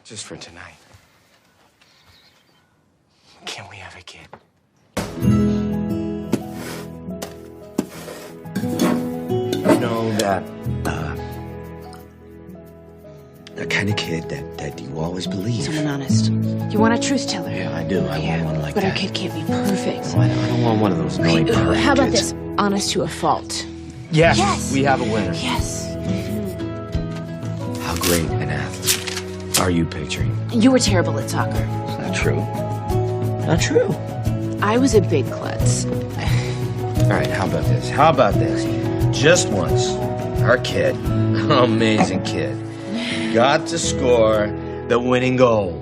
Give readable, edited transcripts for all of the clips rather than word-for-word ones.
Just for tonight. Can we have a kid? You know that, the kind of kid that you always believe. Someone honest. You want a truth teller? Yeah, I do. I want one like but that. But our kid can't be perfect. Oh, I don't want one of those annoying perfect How about kids. this? Honest to a fault. Yes! We have a winner. Yes. How great an athlete are you picturing? You were terrible at soccer. It's not true. Not true. I was a big klutz. All right, how about this? Just once, our kid, amazing kid, got to score the winning goal.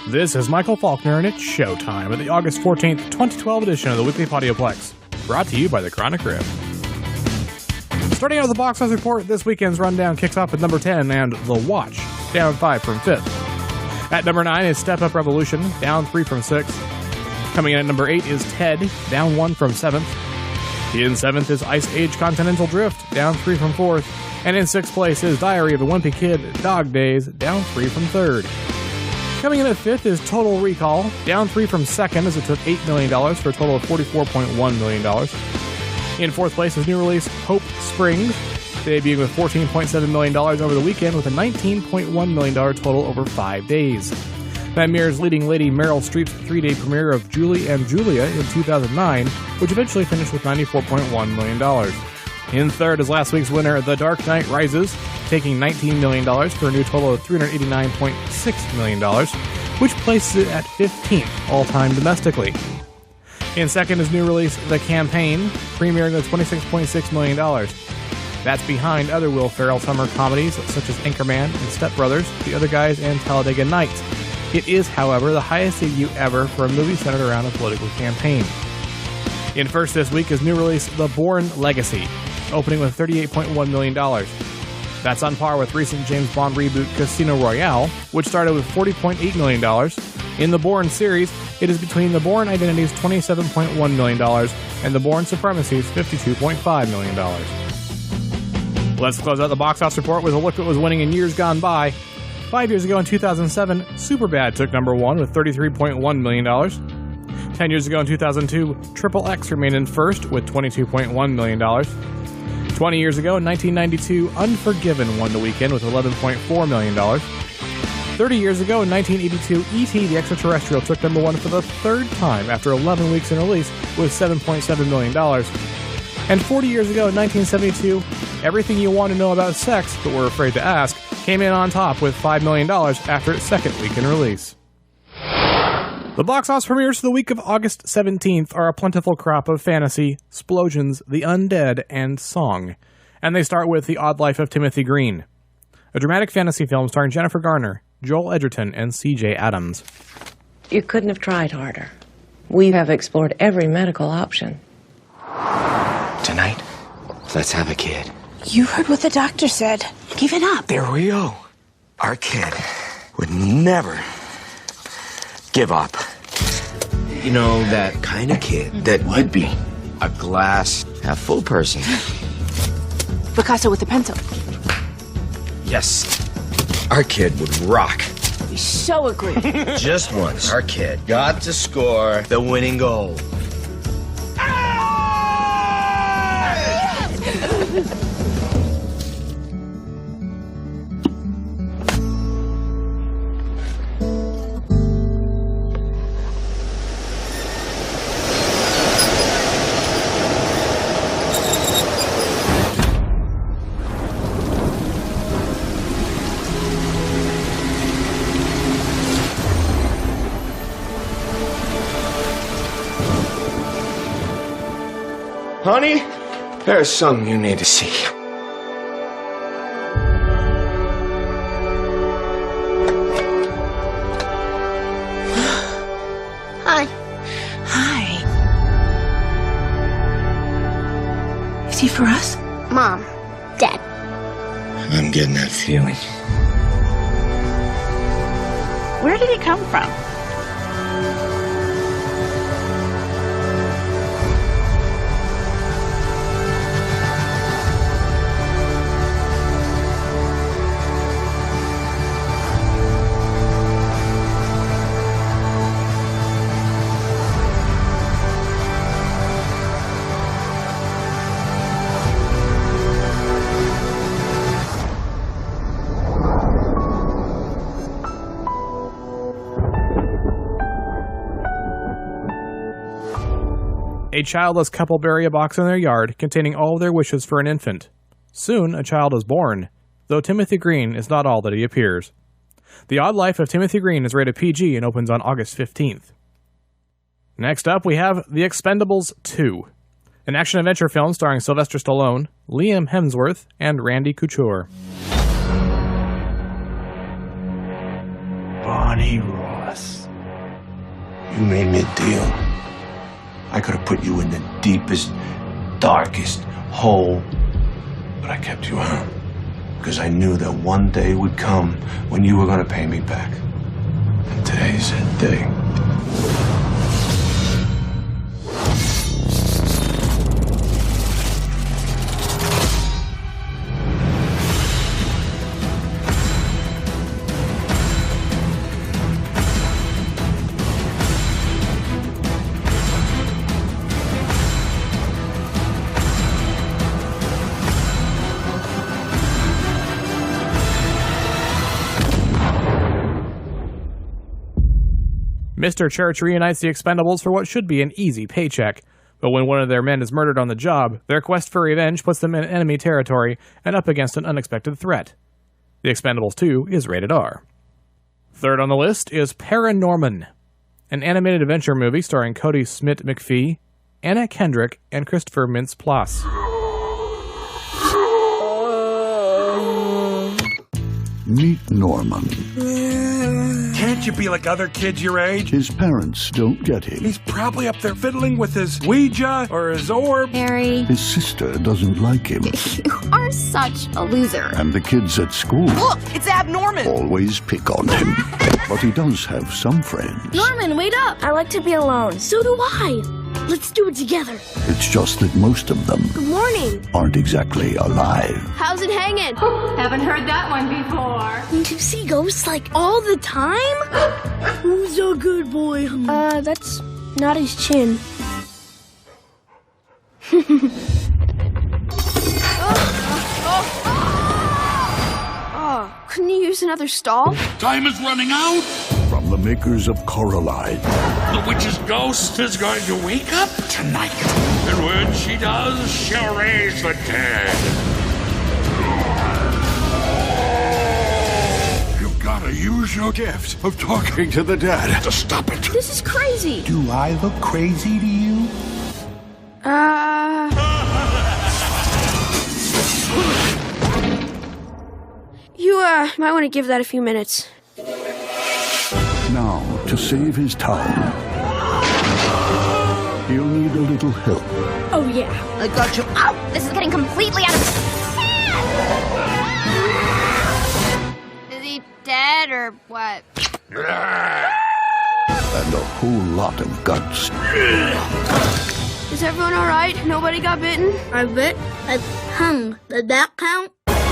This is Michael Falkner, and it's showtime at the August 14th, 2012 edition of the Weekly Podioplex, brought to you by the Chronic Rib. Starting out with the box office report, this weekend's rundown kicks off at number 10, and The Watch, down 5 from 5th. At number 9 is Step Up Revolution, down 3 from 6th. Coming in at number 8 is Ted, down 1 from 7th. In 7th is Ice Age Continental Drift, down 3 from 4th. And in 6th place is Diary of a Wimpy Kid, Dog Days, down 3 from 3rd. Coming in at 5th is Total Recall, down 3 from 2nd as it took $8 million for a total of $44.1 million. In 4th place is new release Hope Springs, debuting with $14.7 million over the weekend with a $19.1 million total over 5 days. That mirrors leading lady Meryl Streep's 3-day premiere of Julie and Julia in 2009, which eventually finished with $94.1 million. In 3rd is last week's winner The Dark Knight Rises, taking $19 million for a new total of $389.6 million, which places it at 15th all-time domestically. In 2nd is new release The Campaign, premiering with $26.6 million. That's behind other Will Ferrell summer comedies such as Anchorman and Step Brothers, The Other Guys, and Talladega Nights. It is, however, the highest debut ever for a movie centered around a political campaign. In 1st this week is new release The Bourne Legacy, opening with $38.1 million. That's on par with recent James Bond reboot Casino Royale, which started with $40.8 million. In the Bourne series, it is between the Bourne Identity's $27.1 million and the Bourne Supremacy's $52.5 million. Let's close out the box office report with a look at what was winning in years gone by. 5 years ago in 2007, Superbad took number 1 with $33.1 million. 10 years ago in 2002, Triple X remained in first with $22.1 million. 20 years ago in 1992, Unforgiven won the weekend with $11.4 million. 30 years ago in 1982, E.T. the Extraterrestrial took number 1 for the 3rd time after 11 weeks in release with $7.7 million. And 40 years ago in 1972, Everything You Want to Know About Sex, But We're Afraid to Ask, came in on top with $5 million after its 2nd week in release. The box office premieres for the week of August 17th are a plentiful crop of fantasy, Splosions, The Undead, and Song. And they start with The Odd Life of Timothy Green, a dramatic fantasy film starring Jennifer Garner, Joel Edgerton, and C.J. Adams. You couldn't have tried harder. We have explored every medical option. Tonight, let's have a kid. You heard what the doctor said. Give it up. There we go. Our kid would never give up. You know, that kind of kid that would be a glass half full person. Picasso with a pencil. Yes. Our kid would rock. We so agree. Just once, our kid got to score the winning goal. Honey, there's something you need to see. for us? Mom, Dad. I'm getting that feeling. Where did he come from? A childless couple bury a box in their yard containing all of their wishes for an infant. Soon, a child is born, though Timothy Green is not all that he appears. The Odd Life of Timothy Green is rated PG and opens on August 15th. Next up, we have The Expendables 2, an action-adventure film starring Sylvester Stallone, Liam Hemsworth, and Randy Couture. Bonnie Ross, you made me a deal. I could have put you in the deepest, darkest hole, but I kept you out because I knew that one day would come when you were going to pay me back. And today's that day. Mr. Church reunites the Expendables for what should be an easy paycheck, but when one of their men is murdered on the job, their quest for revenge puts them in enemy territory and up against an unexpected threat. The Expendables 2 is rated R. Third on the list is Paranorman, an animated adventure movie starring Cody Smith-McPhee, Anna Kendrick, and Christopher Mintz-Plasse. Meet Norman. Can't you be like other kids your age? His parents don't get him. He's probably up there fiddling with his Ouija or his orb. Harry. His sister doesn't like him. You are such a loser. And the kids at school Look, it's abnormal. always pick on him. But he does have some friends. Norman, wait up. I like to be alone. So do I. Let's do it together. It's just that most of them Good morning. aren't exactly alive. How's it hanging? Haven't heard that one before. You see ghosts like all the time? Who's a good boy? That's not his chin. Couldn't you use another stall? Time is running out. From the makers of Coraline, The witch's ghost is going to wake up tonight. And when she does, she'll raise the dead. You've got to use your gift of talking to the dead to stop it. This is crazy. Do I look crazy to you? You, might want to give that a few minutes. now to save his town, he'll need a little help. Oh, yeah. I got you. Oh, this is getting completely out of hand. Is he dead or what? And a whole lot of guts. Is everyone all right? Nobody got bitten? I bit. I hung. Did that count?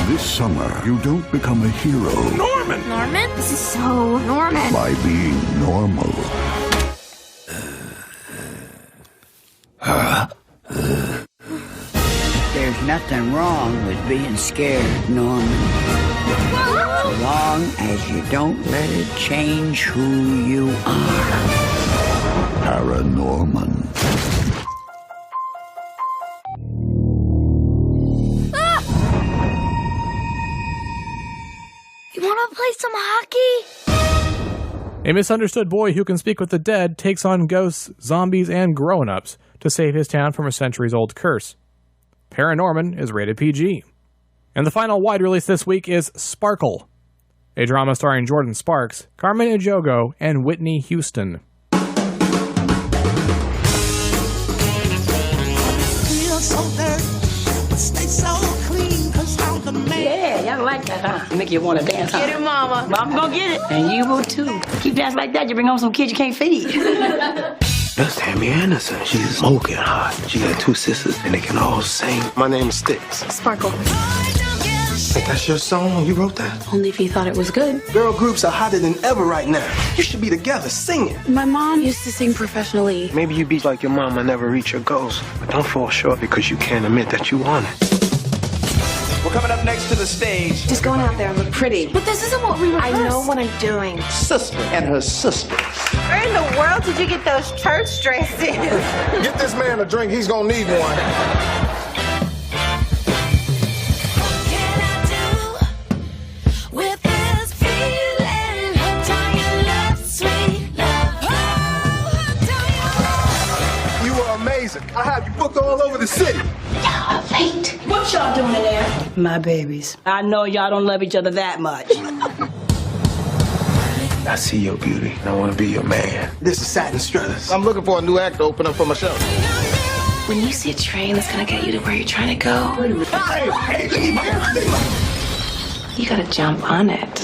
This summer, you don't become a hero Norman! Norman? This is so Norman. by being normal. There's nothing wrong with being scared, Norman. As long as you don't let it change who you are. Paranorman. You want to play some hockey? A misunderstood boy who can speak with the dead takes on ghosts, zombies, and grown-ups to save his town from a centuries-old curse. Paranorman is rated PG. And the final wide release this week is Sparkle, a drama starring Jordan Sparks, Carmen Ejogo, and Whitney Houston. Feel something, stay so clean, 'cause I'm the man. Yeah, y'all like that, huh? Make you want to dance, huh? Get it, Mama. Mama gonna get it. And you will, too. Keep dancing like that, you bring home some kids you can't feed. That's Tammy Anderson. She's smoking hot. She got 2 sisters, and they can all sing. My name is Sticks. Sparkle. Think that's your song? You wrote that? Only if you thought it was good. Girl groups are hotter than ever right now. You should be together singing. My mom used to sing professionally. Maybe you be like your mama, never reach your goals. But don't fall short because you can't admit that you want it. We're coming up next to the stage. Just going out there and look pretty. But this isn't what we rehearsed. I know what I'm doing. Sister and her sisters. Where in the world did you get those church dresses? Get this man a drink. He's gonna need one. I have you booked all over the city. Y'all are late. What y'all doing in there? My babies. I know y'all don't love each other that much. I see your beauty, and I want to be your man. This is Satin Struthers. I'm looking for a new act to open up for my show. When you see a train that's gonna get you to where you're trying to go, you gotta jump on it.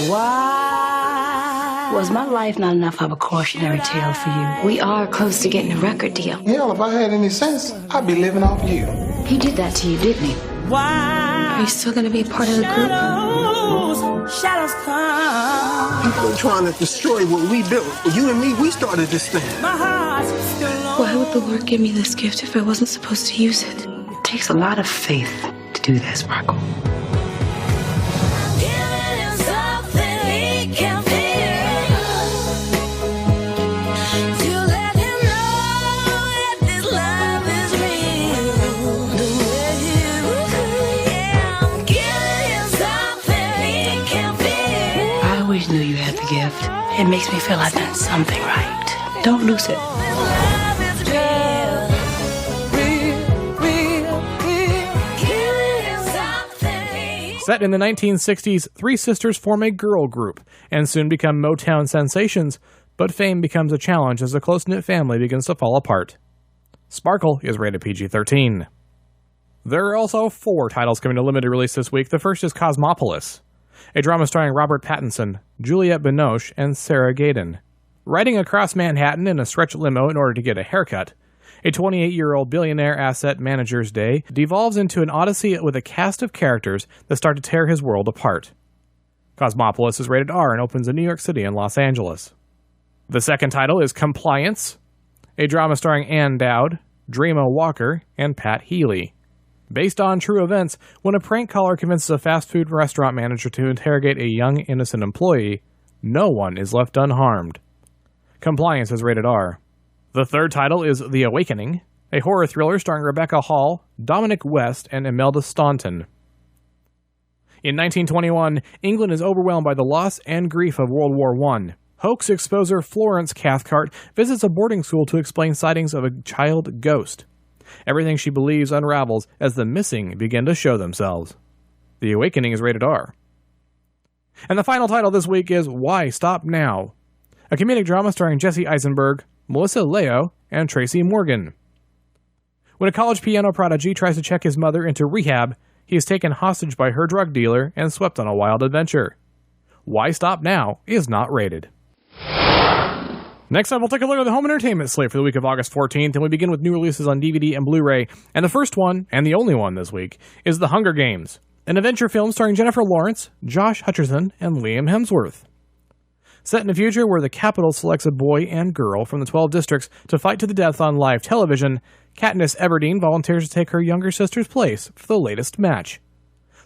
Why was my life not enough of a cautionary tale for you? We are close to getting a record deal. Hell, if I had any sense, I'd be living off you. He did that to you, didn't he? Why? Are you still gonna be a part of the group? Shadows come. People are trying to destroy what we built. You and me, we started this thing. My heart's still low. Why would the Lord give me this gift if I wasn't supposed to use it? It takes a lot of faith to do that, Sparkle. Knew you had the gift. It makes me feel I've done something right. Don't lose it. Set in the 1960s, 3 sisters form a girl group and soon become Motown sensations, but fame becomes a challenge as the close-knit family begins to fall apart. Sparkle is rated PG-13. There are also 4 titles coming to limited release this week. The first is Cosmopolis, a drama starring Robert Pattinson, Juliette Binoche, and Sarah Gadon. Riding across Manhattan in a stretch limo in order to get a haircut, a 28-year-old billionaire asset manager's day devolves into an odyssey with a cast of characters that start to tear his world apart. Cosmopolis is rated R and opens in New York City and Los Angeles. The second title is Compliance, a drama starring Ann Dowd, Dreama Walker, and Pat Healy. Based on true events, when a prank caller convinces a fast food restaurant manager to interrogate a young, innocent employee, no one is left unharmed. Compliance is rated R. The third title is The Awakening, a horror thriller starring Rebecca Hall, Dominic West, and Imelda Staunton. In 1921, England is overwhelmed by the loss and grief of World War I. Hoax exposer Florence Cathcart visits a boarding school to explain sightings of a child ghost. Everything she believes unravels as the missing begin to show themselves. The Awakening is rated R. And the final title this week is Why Stop Now?, a comedic drama starring Jesse Eisenberg, Melissa Leo, and Tracy Morgan. When a college piano prodigy tries to check his mother into rehab, he is taken hostage by her drug dealer and swept on a wild adventure. Why Stop Now is not rated. Next up, we'll take a look at the home entertainment slate for the week of August 14th, and we begin with new releases on DVD and Blu-ray. And the first one, and the only one this week, is The Hunger Games, an adventure film starring Jennifer Lawrence, Josh Hutcherson, and Liam Hemsworth. Set in a future where the Capitol selects a boy and girl from the 12 districts to fight to the death on live television, Katniss Everdeen volunteers to take her younger sister's place for the latest match.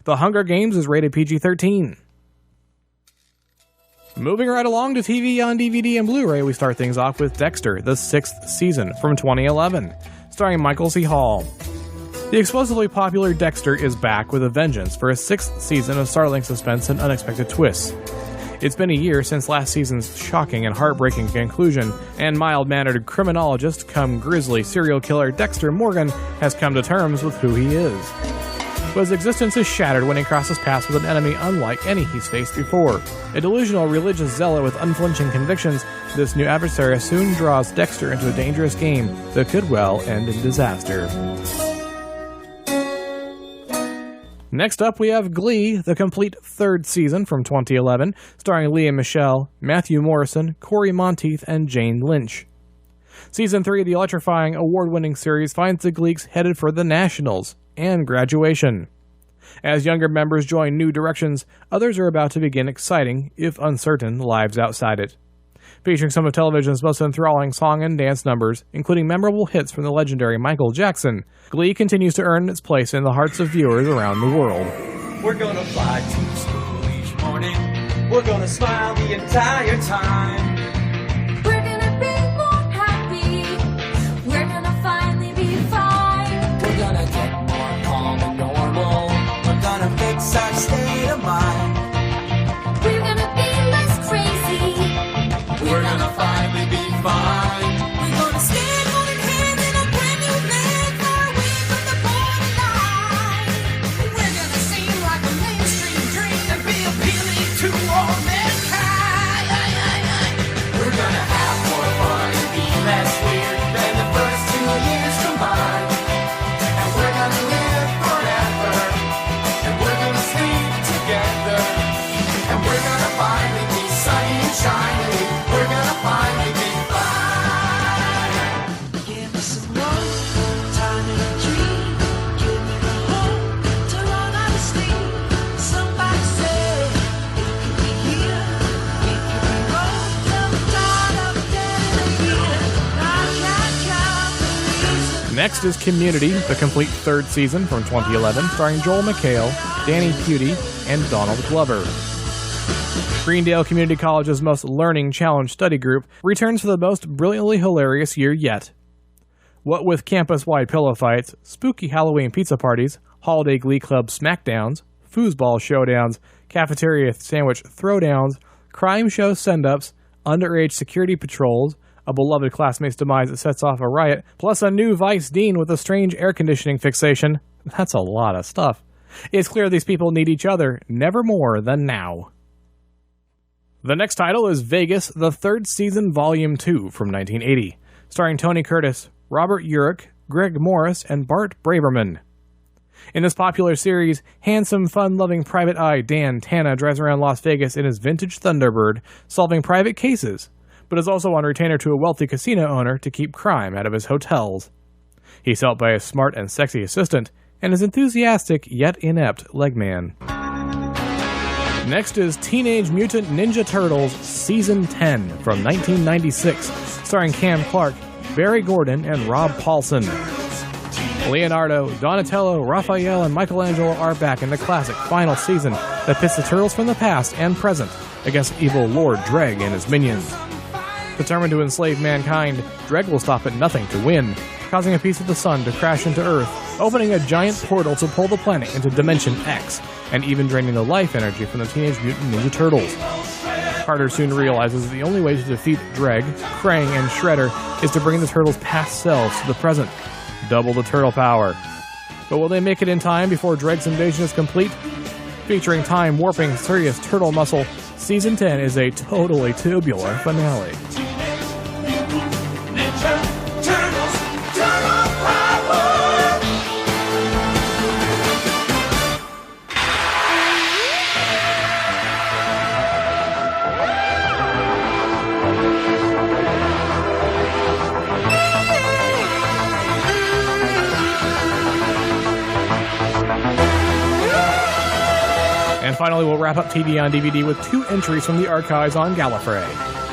The Hunger Games is rated PG-13. Moving right along to TV on DVD and Blu-ray, we start things off with Dexter, the 6th season from 2011, starring Michael C. Hall. The explosively popular Dexter is back with a vengeance for a 6th season of startling suspense and unexpected twists. It's been a year since last season's shocking and heartbreaking conclusion, and mild-mannered criminologist come grisly serial killer Dexter Morgan has come to terms with who he is. But his existence is shattered when he crosses paths with an enemy unlike any he's faced before. A delusional religious zealot with unflinching convictions, this new adversary soon draws Dexter into a dangerous game that could well end in disaster. Next up, we have Glee, the complete third season from 2011, starring Lea Michele, Matthew Morrison, Corey Monteith, and Jane Lynch. Season 3 of the electrifying award-winning series finds the Gleeks headed for the Nationals and graduation. As younger members join new directions, others are about to begin exciting, if uncertain, lives outside it. Featuring some of television's most enthralling song and dance numbers, including memorable hits from the legendary Michael Jackson, Glee continues to earn its place in the hearts of viewers around the world. We're gonna fly to school each morning. We're gonna smile the entire time. We're gonna be more happy. We're gonna finally be fine. We're gonna get more calm and normal. We're gonna fix our state of mind. We're gonna be less crazy. We're gonna finally be fine. We're gonna stand holding hands in a brand new land far away from the borderline. We're gonna seem like a mainstream dream and be appealing to all mankind. We're gonna have more fun and be less weird than the first 2 years combined. And we're gonna live forever. And we're gonna sleep together. And we're gonna finally be sunny and shiny. We're gonna finally be fine. Give me some love, time and a dream. Give me the hope to run out of steam. Somebody said it could be here, it could be wrong. Till the dawn of day again. I can't count the reasons. Next is Community, the complete third season from 2011, starring Joel McHale, Danny Pudi, and Donald Glover. Greendale Community College's most learning challenge study group returns for the most brilliantly hilarious year yet. What with campus-wide pillow fights, spooky Halloween pizza parties, holiday glee club smackdowns, foosball showdowns, cafeteria sandwich throwdowns, crime show send-ups, underage security patrols, a beloved classmate's demise that sets off a riot, plus a new vice dean with a strange air conditioning fixation. That's a lot of stuff. It's clear these people need each other, never more than now. The next title is Vegas, the third season, Volume 2 from 1980, starring Tony Curtis, Robert Urich, Greg Morris, and Bart Braverman. In this popular series, handsome, fun-loving private eye Dan Tana drives around Las Vegas in his vintage Thunderbird, solving private cases, but is also on retainer to a wealthy casino owner to keep crime out of his hotels. He's helped by a smart and sexy assistant, and his enthusiastic yet inept legman. Next is Teenage Mutant Ninja Turtles Season 10 from 1996, starring Cam Clark, Barry Gordon, and Rob Paulson. Leonardo, Donatello, Raphael, and Michelangelo are back in the classic final season that pits the Turtles from the past and present against evil Lord Dreg and his minions. Determined to enslave mankind, Dreg will stop at nothing to win, causing a piece of the sun to crash into Earth, opening a giant portal to pull the planet into Dimension X, and even draining the life energy from the Teenage Mutant Ninja Turtles. Carter soon realizes that the only way to defeat Dreg, Krang, and Shredder is to bring the Turtles' past selves to the present. Double the turtle power. But will they make it in time before Dreg's invasion is complete? Featuring time-warping serious turtle muscle, Season 10 is a totally tubular finale. And finally, we'll wrap up TV on DVD with 2 entries from the archives on Gallifrey.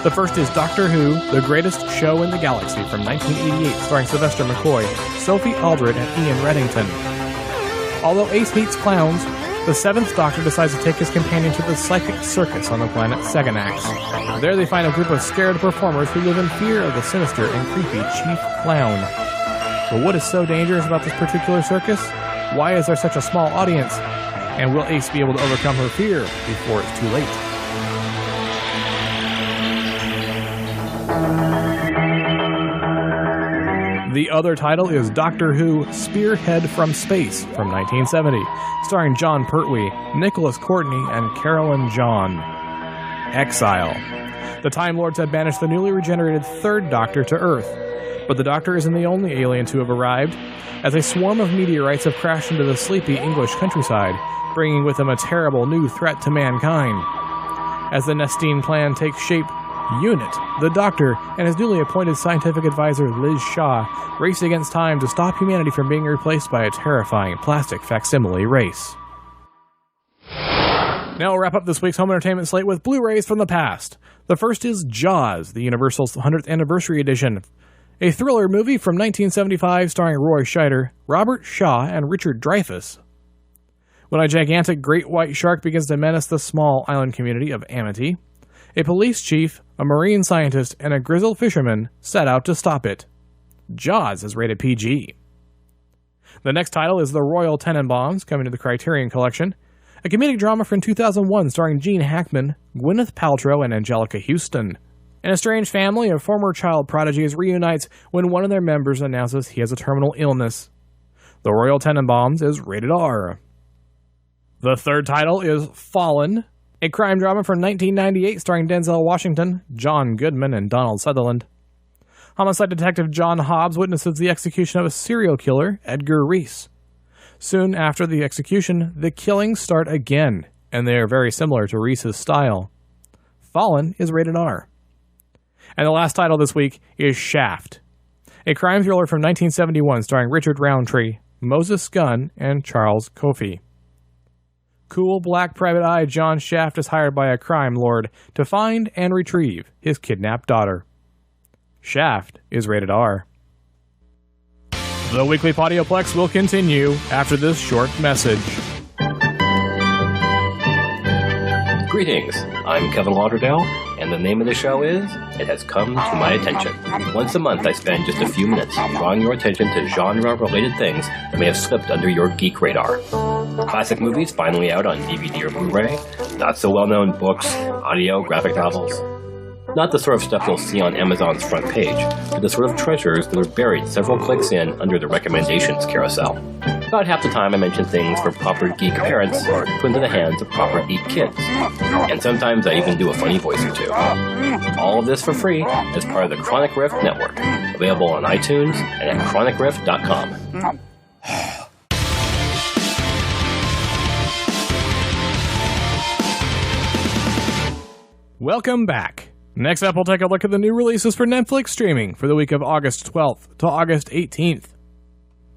The first is Doctor Who, The Greatest Show in the Galaxy from 1988, starring Sylvester McCoy, Sophie Aldred, and Ian Reddington. Although Ace meets clowns, the 7th Doctor decides to take his companion to the psychic circus on the planet Seganax. There they find a group of scared performers who live in fear of the sinister and creepy Chief Clown. But what is so dangerous about this particular circus? Why is there such a small audience? And will Ace be able to overcome her fear before it's too late? The other title is Doctor Who Spearhead from Space from 1970, starring John Pertwee, Nicholas Courtney, and Carolyn John. exile. The Time Lords have banished the newly regenerated Third Doctor to Earth, but the Doctor isn't the only alien to have arrived, as a swarm of meteorites have crashed into the sleepy English countryside, bringing with them a terrible new threat to mankind. As the Nestine Plan takes shape, Unit, the Doctor, and his newly appointed scientific advisor Liz Shaw race against time to stop humanity from being replaced by a terrifying plastic facsimile race. Now we'll wrap up this week's home entertainment slate with Blu-rays from the past. The first is Jaws, the Universal's 100th Anniversary Edition, a thriller movie from 1975 starring Roy Scheider, Robert Shaw, and Richard Dreyfuss. When a gigantic great white shark begins to menace the small island community of Amity, a police chief, a marine scientist, and a grizzled fisherman set out to stop it. Jaws is rated PG. The next title is The Royal Tenenbaums, coming to the Criterion Collection, a comedic drama from 2001 starring Gene Hackman, Gwyneth Paltrow, and Angelica Houston. An estranged family of former child prodigies reunites when one of their members announces he has a terminal illness. The Royal Tenenbaums is rated R. The third title is Fallen, a crime drama from 1998 starring Denzel Washington, John Goodman, and Donald Sutherland. Homicide detective John Hobbs witnesses the execution of a serial killer, Edgar Reese. Soon after the execution, the killings start again, and they are very similar to Reese's style. Fallen is rated R. And the last title this week is Shaft, a crime thriller from 1971 starring Richard Roundtree, Moses Gunn, and Charles Coffey. Cool black private eye John Shaft is hired by a crime lord to find and retrieve his kidnapped daughter. Shaft is rated R. The Weekly Podioplex will continue after this short message. Greetings, I'm Kevin Lauderdale, and the name of the show is It Has Come to My Attention. Once a month I spend just a few minutes drawing your attention to genre-related things that may have slipped under your geek radar. Classic movies finally out on DVD or Blu-ray, not-so-well-known books, audio, graphic novels. Not the sort of stuff you'll see on Amazon's front page, but the sort of treasures that are buried several clicks in under the recommendations carousel. About half the time I mention things for proper geek parents put into the hands of proper geek kids. And sometimes I even do a funny voice or two. All of this for free as part of the Chronic Rift Network, available on iTunes and at chronicrift.com. Welcome back. Next up, we'll take a look at the new releases for Netflix streaming for the week of August 12th to August 18th.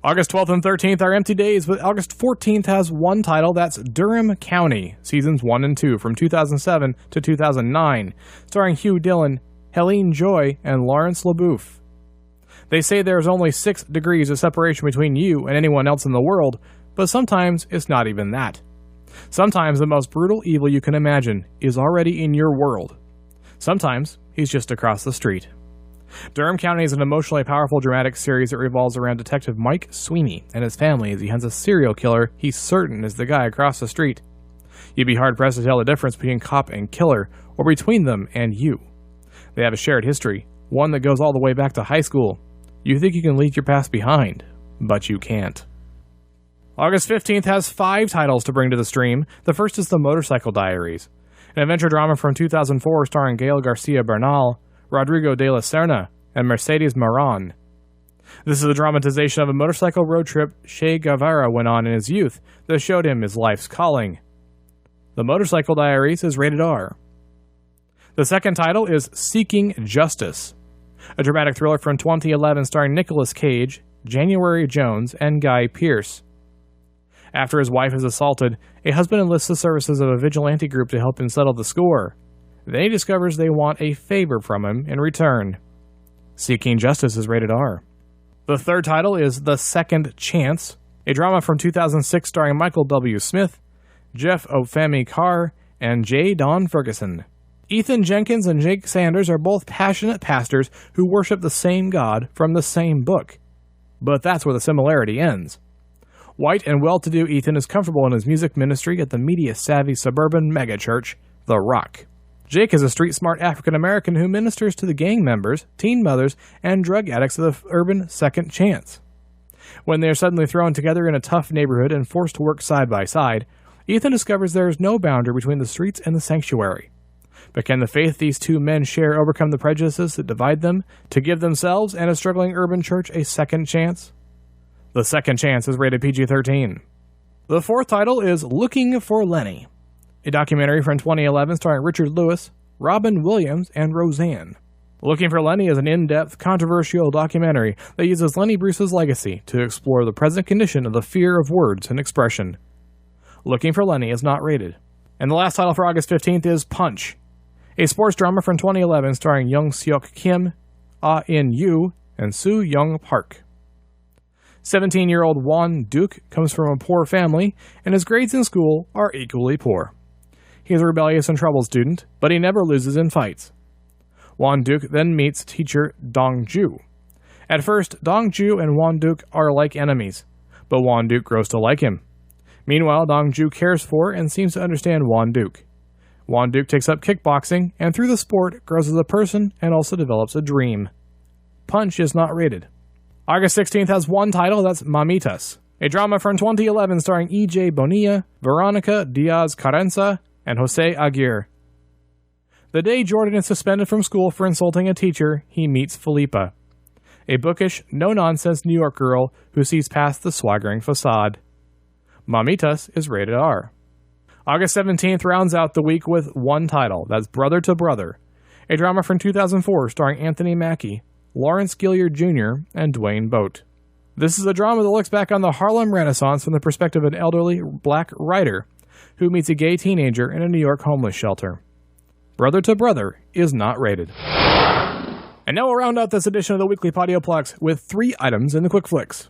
August 12th and 13th are empty days, but August 14th has one title, that's Durham County, Seasons 1 and 2 from 2007 to 2009, starring Hugh Dillon, Helene Joy, and Lawrence LaBouffe. They say there's only 6 degrees of separation between you and anyone else in the world, but sometimes it's not even that. Sometimes the most brutal evil you can imagine is already in your world. Sometimes he's just across the street. Durham County is an emotionally powerful dramatic series that revolves around Detective Mike Sweeney and his family as he hunts a serial killer he's certain is the guy across the street. You'd be hard-pressed to tell the difference between cop and killer, or between them and you. They have a shared history, one that goes all the way back to high school. You think you can leave your past behind, but you can't. August 15th has 5 titles to bring to the stream. The first is The Motorcycle Diaries, an adventure drama from 2004 starring Gael Garcia Bernal, Rodrigo de la Serna, and Mercedes Maron. This is a dramatization of a motorcycle road trip Che Guevara went on in his youth that showed him his life's calling. The Motorcycle Diaries is rated R. The second title is Seeking Justice, a dramatic thriller from 2011 starring Nicolas Cage, January Jones, and Guy Pearce. After his wife is assaulted, a husband enlists the services of a vigilante group to help him settle the score. Then he discovers they want a favor from him in return. Seeking Justice is rated R. The third title is The Second Chance, a drama from 2006 starring Michael W. Smith, Jeff Ofemi Carr, and J. Don Ferguson. Ethan Jenkins and Jake Sanders are both passionate pastors who worship the same God from the same book. But that's where the similarity ends. White and well-to-do Ethan is comfortable in his music ministry at the media-savvy suburban megachurch, The Rock. Jake is a street-smart African-American who ministers to the gang members, teen mothers, and drug addicts of the urban Second Chance. When they are suddenly thrown together in a tough neighborhood and forced to work side by side, Ethan discovers there is no boundary between the streets and the sanctuary. But can the faith these two men share overcome the prejudices that divide them to give themselves and a struggling urban church a second chance? The Second Chance is rated PG-13. The fourth title is Looking for Lenny, a documentary from 2011 starring Richard Lewis, Robin Williams, and Roseanne. Looking for Lenny is an in-depth, controversial documentary that uses Lenny Bruce's legacy to explore the present condition of the fear of words and expression. Looking for Lenny is not rated. And the last title for August 15th is Punch, a sports drama from 2011 starring Young Seok Kim, Ah In-yu, and Soo Young Park. 17-year-old Won Duke comes from a poor family, and his grades in school are equally poor. He is a rebellious and troubled student, but he never loses in fights. Won Duke then meets teacher Dong Ju. At first, Dong Ju and Won Duke are like enemies, but Won Duke grows to like him. Meanwhile, Dong Ju cares for and seems to understand Won Duke. Won Duke takes up kickboxing, and through the sport, grows as a person and also develops a dream. Punch is not rated. August 16th has one title, that's Mamitas, a drama from 2011 starring E.J. Bonilla, Veronica Diaz-Carenza, and Jose Aguirre. The day Jordan is suspended from school for insulting a teacher, he meets Felipa, a bookish, no-nonsense New York girl who sees past the swaggering facade. Mamitas is rated R. August 17th rounds out the week with one title, that's Brother to Brother, a drama from 2004 starring Anthony Mackie, Lawrence Gilliard Jr., and Dwayne Boat. This is a drama that looks back on the Harlem Renaissance from the perspective of an elderly black writer who meets a gay teenager in a New York homeless shelter. Brother to Brother is not rated. And now we'll round out this edition of the Weekly Podioplex with 3 items in the Quick Flicks.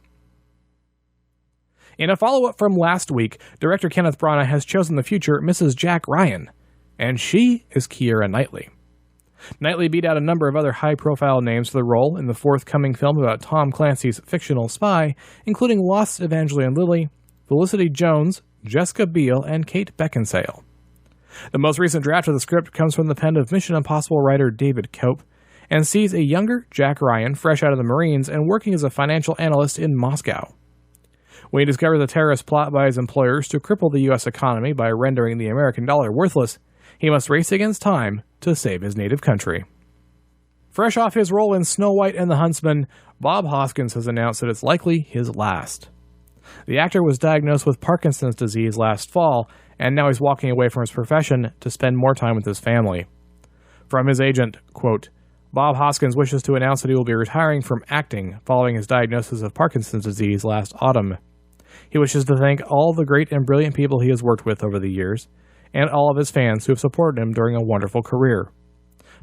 In a follow-up from last week, director Kenneth Branagh has chosen the future Mrs. Jack Ryan, and she is Keira Knightley. Knightley beat out a number of other high-profile names for the role in the forthcoming film about Tom Clancy's fictional spy, including Lost's Evangeline Lilly, Felicity Jones, Jessica Biel, and Kate Beckinsale. The most recent draft of the script comes from the pen of Mission Impossible writer David Cope, and sees a younger Jack Ryan fresh out of the Marines and working as a financial analyst in Moscow. When he discovers a terrorist plot by his employers to cripple the U.S. economy by rendering the American dollar worthless, he must race against time to save his native country. Fresh off his role in Snow White and the Huntsman, Bob Hoskins has announced that it's likely his last. The actor was diagnosed with Parkinson's disease last fall, and now he's walking away from his profession to spend more time with his family. From his agent, quote, Bob Hoskins wishes to announce that he will be retiring from acting following his diagnosis of Parkinson's disease last autumn. He wishes to thank all the great and brilliant people he has worked with over the years, and all of his fans who have supported him during a wonderful career.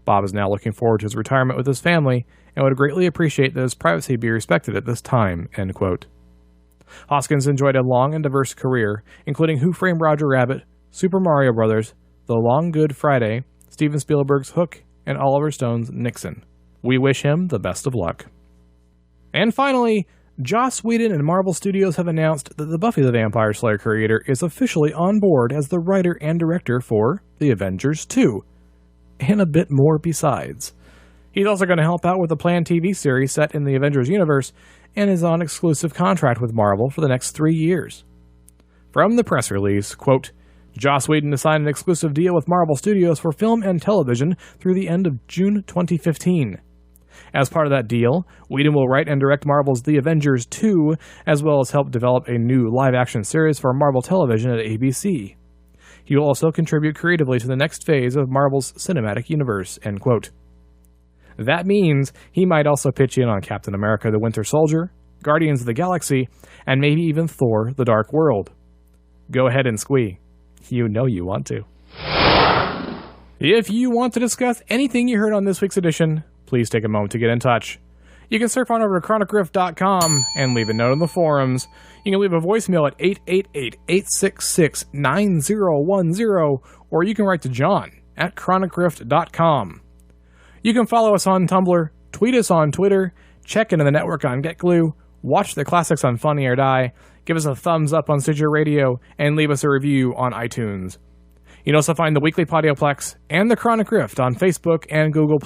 Bob is now looking forward to his retirement with his family, and would greatly appreciate that his privacy be respected at this time, end quote. Hoskins enjoyed a long and diverse career, including Who Framed Roger Rabbit, Super Mario Bros., The Long Good Friday, Steven Spielberg's Hook, and Oliver Stone's Nixon. We wish him the best of luck. And finally, Joss Whedon and Marvel Studios have announced that the Buffy the Vampire Slayer creator is officially on board as the writer and director for The Avengers 2, and a bit more besides. He's also going to help out with a planned TV series set in the Avengers universe, and is on exclusive contract with Marvel for the next 3 years. From the press release, quote, Joss Whedon signed an exclusive deal with Marvel Studios for film and television through the end of June 2015. As part of that deal, Whedon will write and direct Marvel's The Avengers 2, as well as help develop a new live-action series for Marvel Television at ABC. He will also contribute creatively to the next phase of Marvel's cinematic universe, end quote. That means he might also pitch in on Captain America the Winter Soldier, Guardians of the Galaxy, and maybe even Thor the Dark World. Go ahead and squee. You know you want to. If you want to discuss anything you heard on this week's edition, please take a moment to get in touch. You can surf on over to chronicgriff.com and leave a note on the forums. You can leave a voicemail at 888-866-9010, or you can write to John at chronicgriff.com. You can follow us on Tumblr, tweet us on Twitter, check into the network on GetGlue, watch the classics on Funny or Die, give us a thumbs up on Stitcher Radio, and leave us a review on iTunes. You can also find the Weekly Podioplex and the Chronic Rift on Facebook and Google+.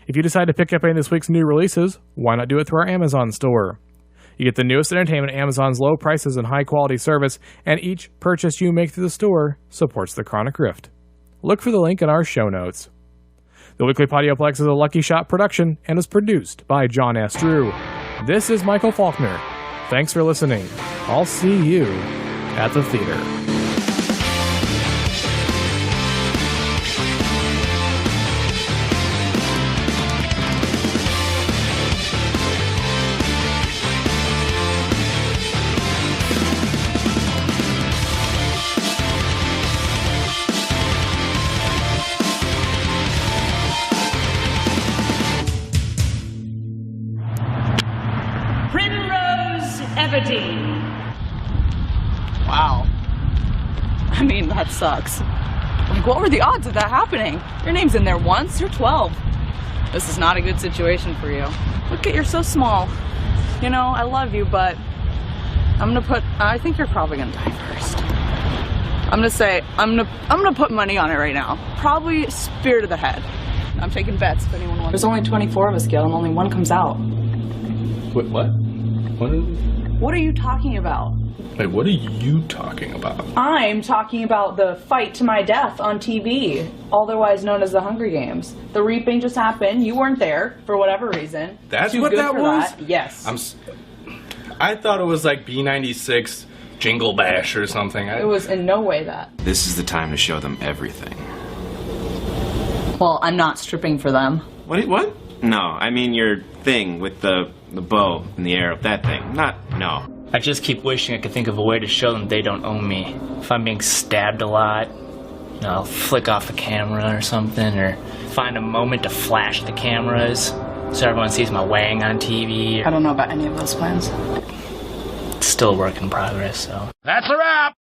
If you decide to pick up any of this week's new releases, why not do it through our Amazon store? You get the newest entertainment at Amazon's low prices and high-quality service, and each purchase you make through the store supports the Chronic Rift. look for the link in our show notes. The Weekly Podioplex is a Lucky Shot production and is produced by John S. Drew. This is Michael Falkner. Thanks for listening. I'll see you at the theater. Wow. I mean, that sucks. Like, what were the odds of that happening? Your name's in there once, you're 12. This is not a good situation for you. Look at, you're so small. You know, I love you, but I think you're probably gonna die first. I'm gonna put money on it right now. Probably spear to the head. I'm taking bets if anyone wants. There's only 24 of us, Gil, and only one comes out. Wait, what? What are you talking about? Wait, what are you talking about? I'm talking about the fight to my death on TV, otherwise known as the Hunger Games. The reaping just happened. You weren't there for whatever reason. That's Too what good that for was? that. Yes. I thought it was like B96 Jingle Bash or something. It was in no way that. This is the time to show them everything. Well, I'm not stripping for them. What? No, I mean your thing with the bow and the arrow. That thing. No. I just keep wishing I could think of a way to show them they don't own me. If I'm being stabbed a lot, I'll flick off the camera or something, or find a moment to flash the cameras so everyone sees my wang on TV. I don't know about any of those plans. It's still a work in progress, so. That's a wrap!